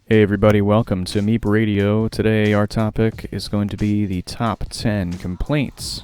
Hey everybody, welcome to Meep Radio. Today our topic is going to be the top 10 complaints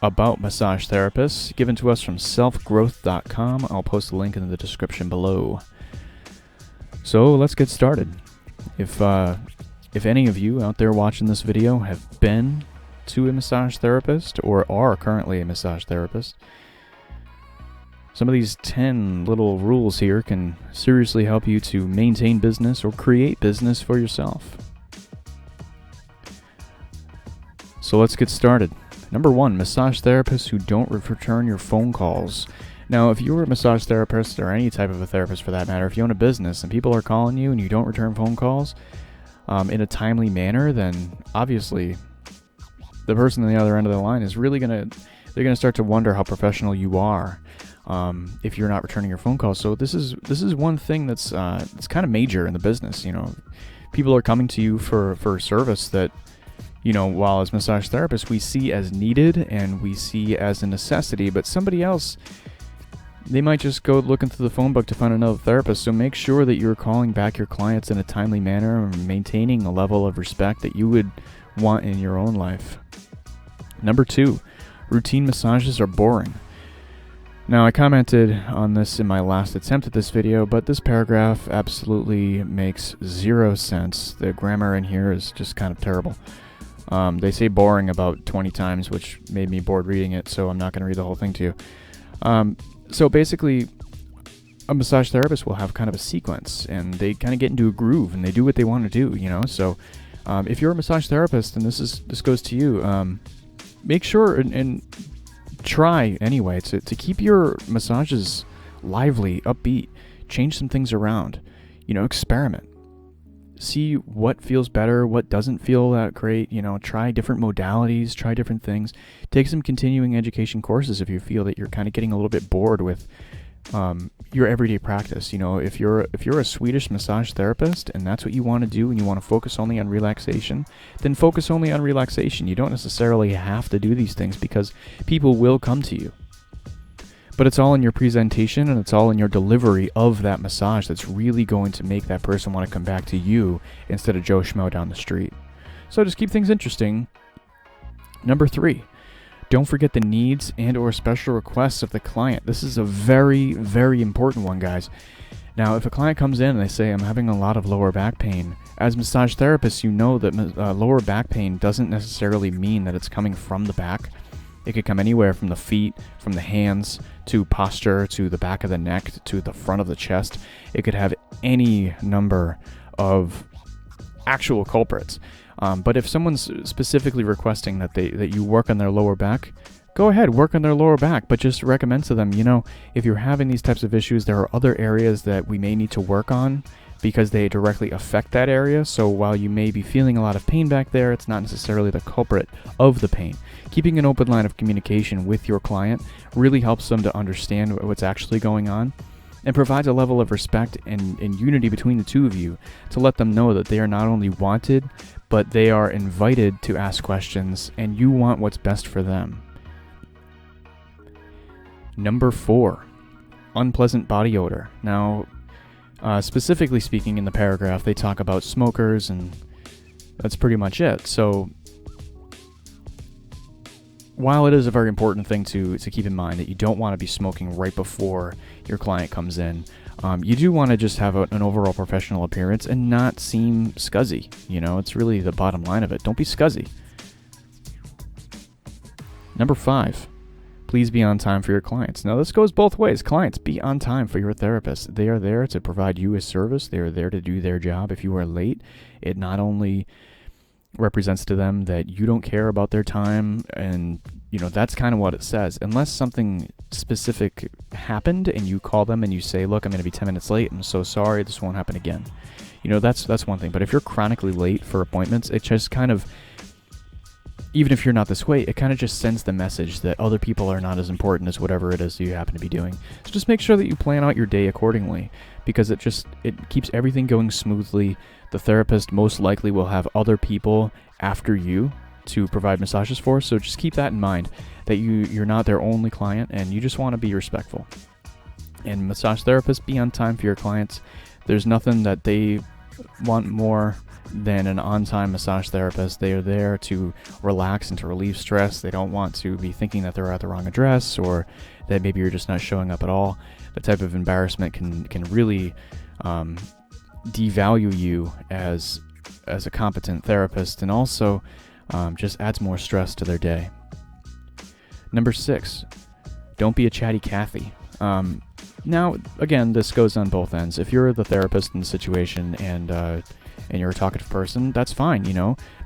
about massage therapists given to us from selfgrowth.com. I'll post a link in the description below. So let's get started. If any of you out there watching this video have been to a massage therapist or are currently a massage therapist, some of these 10 little rules here can seriously help you to maintain business or create business for yourself. So let's get started. Number 1, massage therapists who don't return your phone calls. Now, if you're a massage therapist or any type of a therapist for that matter, if you own a business and people are calling you and you don't return phone calls in a timely manner, then obviously the person on the other end of the line is really they're gonna start to wonder how professional you are. If you're not returning your phone calls. So this is one thing that's it's kind of major in the business. You know, people are coming to you for a service that, you know, while as massage therapists we see as needed and we see as a necessity, but somebody else, they might just go looking through the phone book to find another therapist. So make sure that you're calling back your clients in a timely manner and maintaining a level of respect that you would want in your own life. Number 2, routine massages are boring. Now, I commented on this in my last attempt at this video, but this paragraph absolutely makes zero sense. The grammar in here is just kind of terrible. They say boring about 20 times, which made me bored reading it, so I'm not going to read the whole thing to you. So basically, a massage therapist will have kind of a sequence, and they kind of get into a groove, and they do what they want to do, you know? So if you're a massage therapist, and this goes to you, make sure and try anyway to keep your massages lively, upbeat, change some things around, you know, experiment, see what feels better, what doesn't feel that great, you know, try different modalities, try different things, take some continuing education courses if you feel that you're kind of getting a little bit bored with your everyday practice. You know, if you're a Swedish massage therapist and that's what you want to do and you want to focus only on relaxation, then focus only on relaxation. You don't necessarily have to do these things because people will come to you. But it's all in your presentation and it's all in your delivery of that massage that's really going to make that person want to come back to you instead of Joe Schmo down the street. So just keep things interesting. Number 3, don't forget the needs and or special requests of the client. This is a very, very important one, guys. Now, if a client comes in and they say, I'm having a lot of lower back pain, as massage therapists, you know that lower back pain doesn't necessarily mean that it's coming from the back. It could come anywhere from the feet, from the hands, to posture, to the back of the neck, to the front of the chest. It could have any number of actual culprits. But if someone's specifically requesting that you work on their lower back, go ahead, work on their lower back, but just recommend to them, you know, if you're having these types of issues, there are other areas that we may need to work on because they directly affect that area. So while you may be feeling a lot of pain back there, it's not necessarily the culprit of the pain. Keeping an open line of communication with your client really helps them to understand what's actually going on and provides a level of respect and unity between the two of you to let them know that they are not only wanted, but they are invited to ask questions and you want what's best for them. Number 4, unpleasant body odor. Now, specifically speaking in the paragraph, they talk about smokers and that's pretty much it. So while it is a very important thing to keep in mind that you don't want to be smoking right before your client comes in, you do want to just have an overall professional appearance and not seem scuzzy. You know, it's really the bottom line of it. Don't be scuzzy. Number 5, please be on time for your clients. Now, this goes both ways. Clients, be on time for your therapist. They are there to provide you a service. They are there to do their job. If you are late, it not only represents to them that you don't care about their time, and you know that's kind of what it says. Unless something specific happened and you call them and you say, look, I'm going to be 10 minutes late, I'm so sorry, this won't happen again. You know, that's one thing. But if you're chronically late for appointments, it just kind of, even if you're not this way, it kind of just sends the message that other people are not as important as whatever it is you happen to be doing. So just make sure that you plan out your day accordingly, because it keeps everything going smoothly. The therapist most likely will have other people after you to provide massages for, so just keep that in mind, that you're not their only client and you just want to be respectful. And massage therapists, be on time for your clients. There's nothing that they want more than an on-time massage therapist. They are there to relax and to relieve stress. They don't want to be thinking that they're at the wrong address or that maybe you're just not showing up at all. That type of embarrassment can really devalue you as a competent therapist, and also just adds more stress to their day. Number 6, don't be a chatty Cathy. Now, again, this goes on both ends. If you're the therapist in the situation and you're a talkative person, that's fine,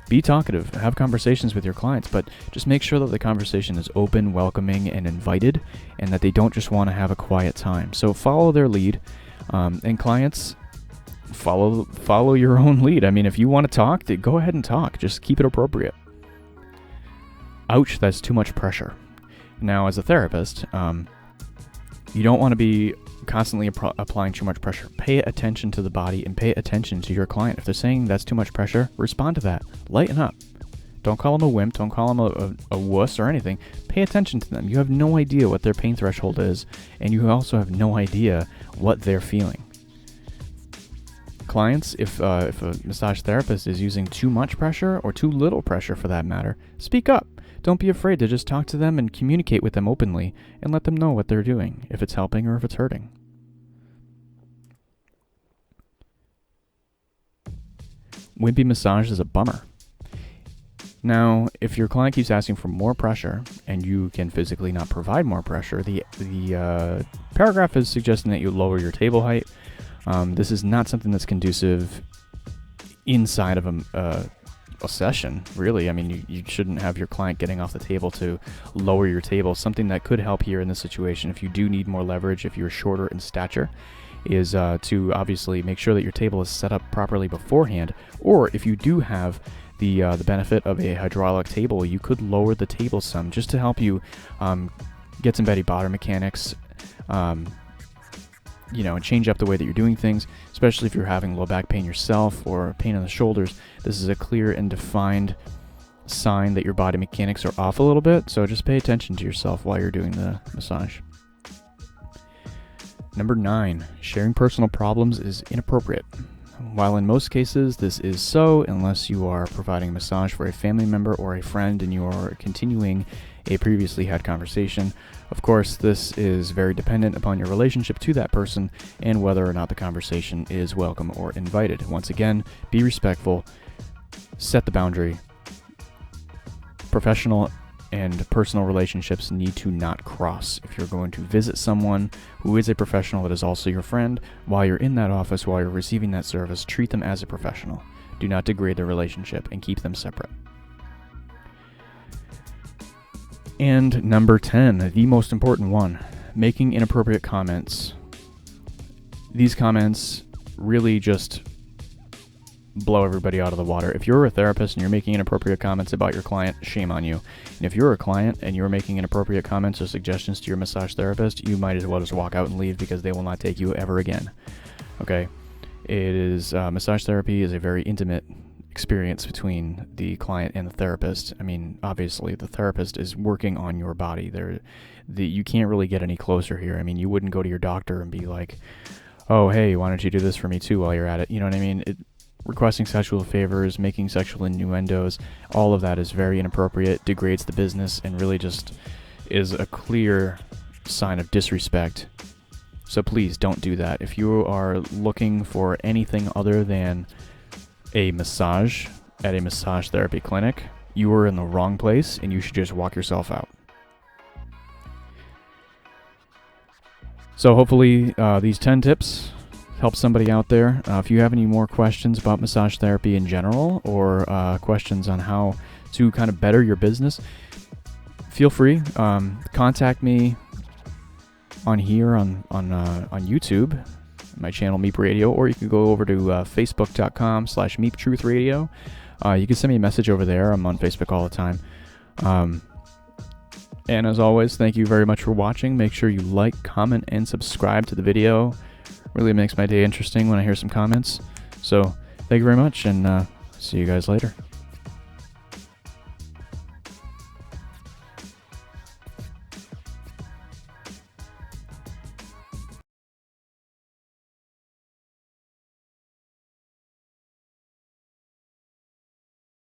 Be talkative, have conversations with your clients, but just make sure that the conversation is open, welcoming, and invited, and that they don't just want to have a quiet time. So follow their lead, and clients, follow your own lead. I mean, if you want to talk, go ahead and talk. Just keep it appropriate. Ouch, that's too much pressure. Now, as a therapist, you don't want to be constantly applying too much pressure. Pay attention to the body and pay attention to your client. If they're saying that's too much pressure, respond to that. Lighten up. Don't call them a wimp. Don't call them a wuss or anything. Pay attention to them. You have no idea what their pain threshold is, and you also have no idea what they're feeling. Clients, if a massage therapist is using too much pressure or too little pressure for that matter, speak up. Don't be afraid to just talk to them and communicate with them openly and let them know what they're doing, if it's helping or if it's hurting. Wimpy massage is a bummer. Now, if your client keeps asking for more pressure and you can physically not provide more pressure, the paragraph is suggesting that you lower your table height. This is not something that's conducive inside of a session, really. I mean, you shouldn't have your client getting off the table to lower your table. Something that could help here in this situation, if you do need more leverage, if you're shorter in stature, is to obviously make sure that your table is set up properly beforehand. Or if you do have the benefit of a hydraulic table, you could lower the table some just to help you get some better body mechanics, and change up the way that you're doing things, especially if you're having low back pain yourself or pain in the shoulders. This is a clear and defined sign that your body mechanics are off a little bit, so just pay attention to yourself while you're doing the massage. Number 9, sharing personal problems is inappropriate. While in most cases this is so, unless you are providing a massage for a family member or a friend and you are continuing a previously had conversation. Of course, this is very dependent upon your relationship to that person and whether or not the conversation is welcome or invited. Once again, be respectful, set the boundary. Professional and personal relationships need to not cross. If you're going to visit someone who is a professional that is also your friend, while you're in that office, while you're receiving that service, treat them as a professional. Do not degrade the relationship and keep them separate. And number 10, the most important one, making inappropriate comments. These comments really just blow everybody out of the water. If you're a therapist and you're making inappropriate comments about your client, shame on you. And if you're a client and you're making inappropriate comments or suggestions to your massage therapist, you might as well just walk out and leave, because they will not take you ever again. Okay? Massage therapy is a very intimate experience between the client and the therapist. I mean, obviously, the therapist is working on your body. You can't really get any closer here. I mean, you wouldn't go to your doctor and be like, oh, hey, why don't you do this for me too while you're at it? You know what I mean? Requesting sexual favors, making sexual innuendos, all of that is very inappropriate, degrades the business, and really just is a clear sign of disrespect. So please don't do that. If you are looking for anything other than a massage at a massage therapy clinic, you are in the wrong place and you should just walk yourself out. So hopefully these 10 tips help somebody out there. If you have any more questions about massage therapy in general, or questions on how to kind of better your business, feel free. Contact me on here on YouTube, my channel Meep Radio, or you can go over to facebook.com/MeepTruthRadio. You can send me a message over there. I'm on Facebook all the time. And as always, thank you very much for watching. Make sure you like, comment, and subscribe to the video. Really makes my day interesting when I hear some comments. So thank you very much, and see you guys later.